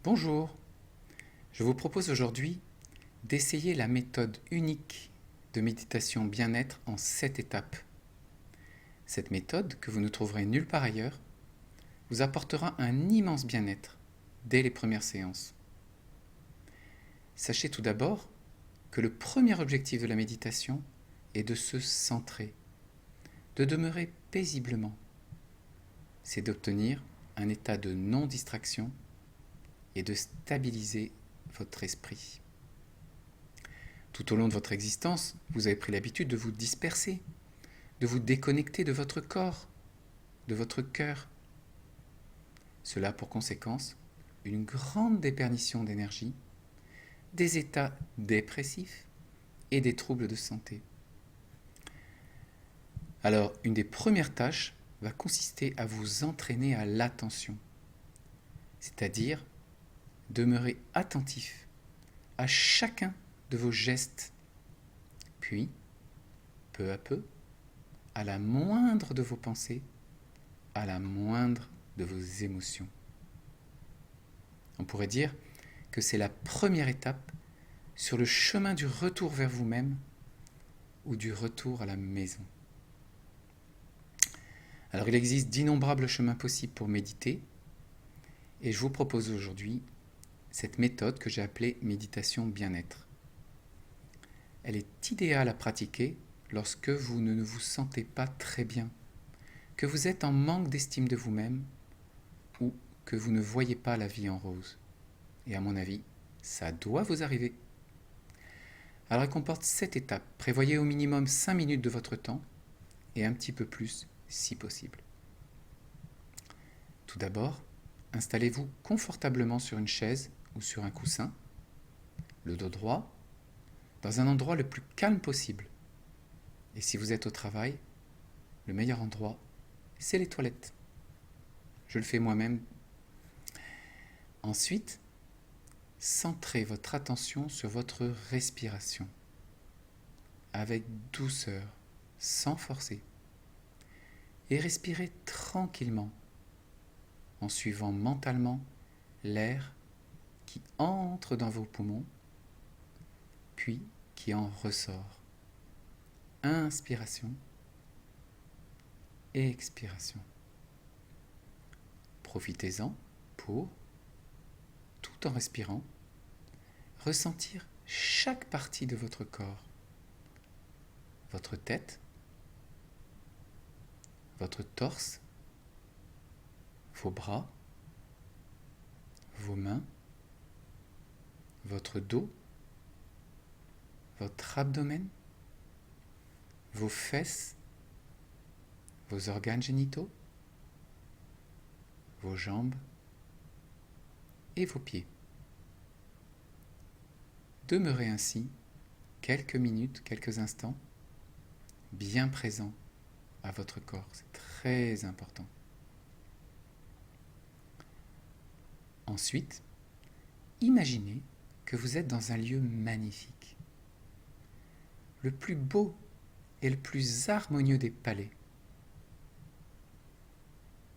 Bonjour, je vous propose aujourd'hui d'essayer la méthode unique de méditation bien-être en 7 étapes. Cette méthode, que vous ne trouverez nulle part ailleurs, vous apportera un immense bien-être dès les premières séances. Sachez tout d'abord que le premier objectif de la méditation est de se centrer, de demeurer paisiblement. C'est d'obtenir un état de non-distraction et de stabiliser votre esprit. Tout au long de votre existence, vous avez pris l'habitude de vous disperser, de vous déconnecter de votre corps, de votre cœur. Cela a pour conséquence une grande déperdition d'énergie, des états dépressifs et des troubles de santé. Alors, une des premières tâches va consister à vous entraîner à l'attention, c'est-à-dire demeurer attentif à chacun de vos gestes, puis, peu à peu, à la moindre de vos pensées, à la moindre de vos émotions. On pourrait dire que c'est la première étape sur le chemin du retour vers vous-même ou du retour à la maison. Alors il existe d'innombrables chemins possibles pour méditer et je vous propose aujourd'hui cette méthode que j'ai appelée méditation bien-être. Elle est idéale à pratiquer lorsque vous ne vous sentez pas très bien, que vous êtes en manque d'estime de vous-même ou que vous ne voyez pas la vie en rose. Et à mon avis, ça doit vous arriver. Alors elle comporte 7 étapes. Prévoyez au minimum 5 minutes de votre temps et un petit peu plus si possible. Tout d'abord, installez-vous confortablement sur une chaise ou sur un coussin, le dos droit, dans un endroit le plus calme possible. Et si vous êtes au travail, le meilleur endroit, c'est les toilettes. Je le fais moi-même. Ensuite, centrez votre attention sur votre respiration, avec douceur, sans forcer, et respirez tranquillement, en suivant mentalement l'air qui entre dans vos poumons, puis qui en ressort. Inspiration, expiration. Profitez-en pour, tout en respirant, ressentir chaque partie de votre corps. Votre tête, votre torse, vos bras, vos mains, votre dos, votre abdomen, vos fesses, vos organes génitaux, vos jambes et vos pieds. Demeurez ainsi quelques minutes, quelques instants, bien présent à votre corps. C'est très important. Ensuite, imaginez que vous êtes dans un lieu magnifique, le plus beau et le plus harmonieux des palais,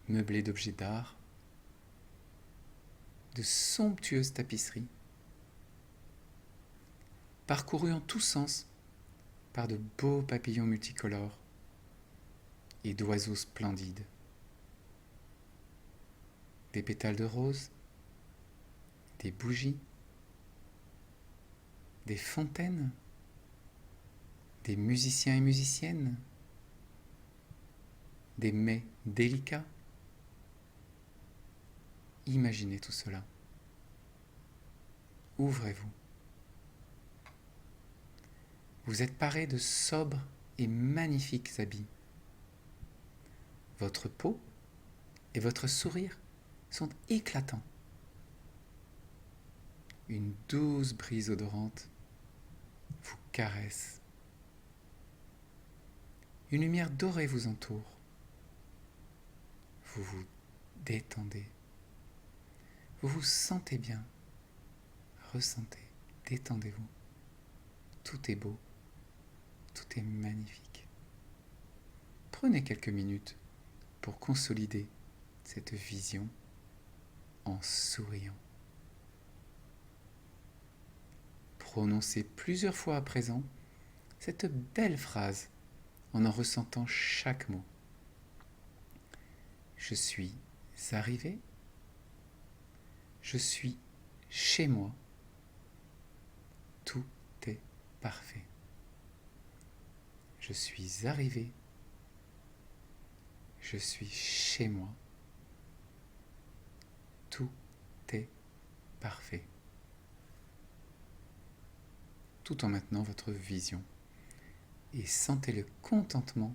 meublé d'objets d'art, de somptueuses tapisseries, parcouru en tous sens par de beaux papillons multicolores et d'oiseaux splendides. Des pétales de rose, des bougies, des fontaines, des musiciens et musiciennes, des mets délicats. Imaginez tout cela. Ouvrez-vous. Vous êtes paré de sobres et magnifiques habits. Votre peau et votre sourire sont éclatants. Une douce brise odorante vous caresse. Une lumière dorée vous entoure. Vous vous détendez. Vous vous sentez bien. Ressentez, détendez-vous. Tout est beau. Tout est magnifique. Prenez quelques minutes pour consolider cette vision en souriant. prononcez plusieurs fois à présent cette belle phrase en ressentant chaque mot. Je suis arrivé. Je suis chez moi. Tout est parfait. Je suis arrivé. Je suis chez moi. Tout est parfait. Tout en maintenant votre vision. Et sentez le contentement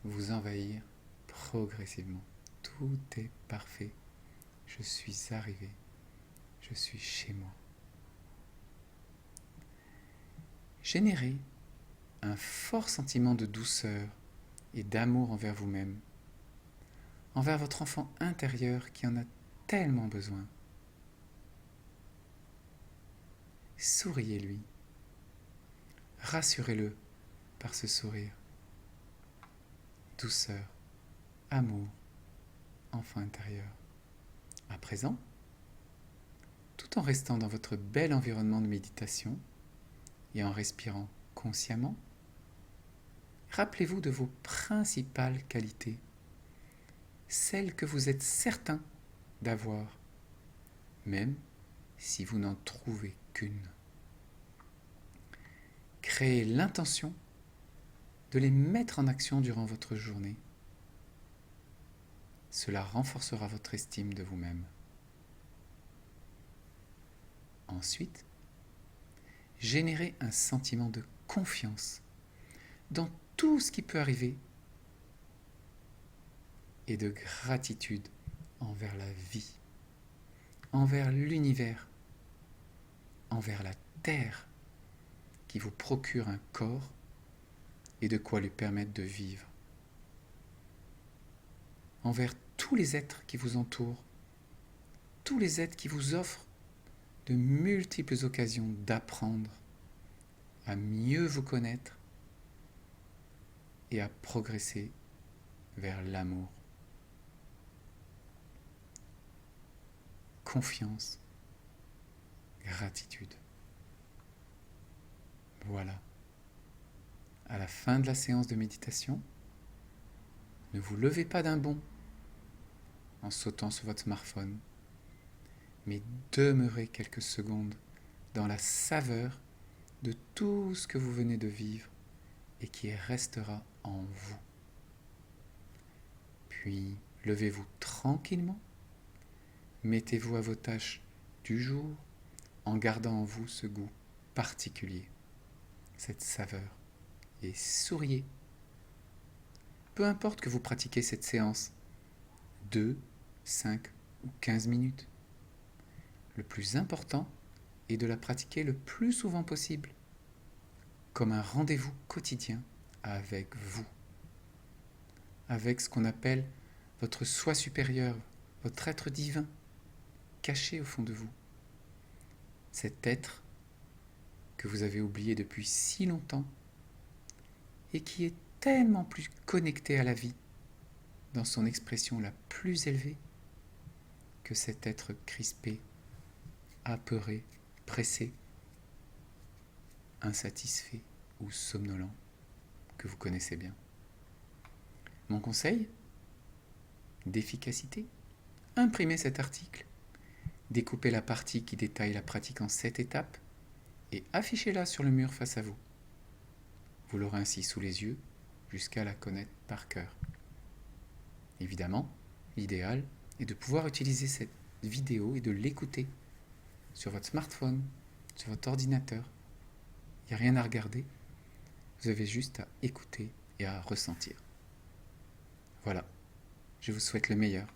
vous envahir progressivement. Tout est parfait. Je suis arrivé. Je suis chez moi. Générez un fort sentiment de douceur et d'amour envers vous-même, envers votre enfant intérieur qui en a tellement besoin. Souriez-lui. Rassurez-le par ce sourire. Douceur, amour, enfant intérieur. À présent, tout en restant dans votre bel environnement de méditation et en respirant consciemment, rappelez-vous de vos principales qualités, celles que vous êtes certain d'avoir, même si vous n'en trouvez qu'une. Créez l'intention de les mettre en action durant votre journée. Cela renforcera votre estime de vous-même. Ensuite, générez un sentiment de confiance dans tout ce qui peut arriver et de gratitude envers la vie, envers l'univers, envers la terre qui vous procure un corps et de quoi lui permettre de vivre, envers tous les êtres qui vous entourent, tous les êtres qui vous offrent de multiples occasions d'apprendre à mieux vous connaître et à progresser vers l'amour. Confiance, gratitude. Voilà. À la fin de la séance de méditation, ne vous levez pas d'un bond en sautant sur votre smartphone, mais demeurez quelques secondes dans la saveur de tout ce que vous venez de vivre et qui restera en vous. Puis, levez-vous tranquillement, mettez-vous à vos tâches du jour en gardant en vous ce goût particulier, cette saveur, et souriez. Peu importe que vous pratiquiez cette séance 2, 5 ou 15 minutes. Le plus important est de la pratiquer le plus souvent possible, comme un rendez-vous quotidien avec vous, avec ce qu'on appelle votre soi supérieur, votre être divin, caché au fond de vous. Cet être que vous avez oublié depuis si longtemps et qui est tellement plus connecté à la vie dans son expression la plus élevée que cet être crispé, apeuré, pressé, insatisfait ou somnolent que vous connaissez bien. Mon conseil d'efficacité, imprimez cet article, découpez la partie qui détaille la pratique en 7 étapes et affichez-la sur le mur face à vous. Vous l'aurez ainsi sous les yeux jusqu'à la connaître par cœur. Évidemment, l'idéal est de pouvoir utiliser cette vidéo et de l'écouter sur votre smartphone, sur votre ordinateur. Il n'y a rien à regarder, vous avez juste à écouter et à ressentir. Voilà, je vous souhaite le meilleur.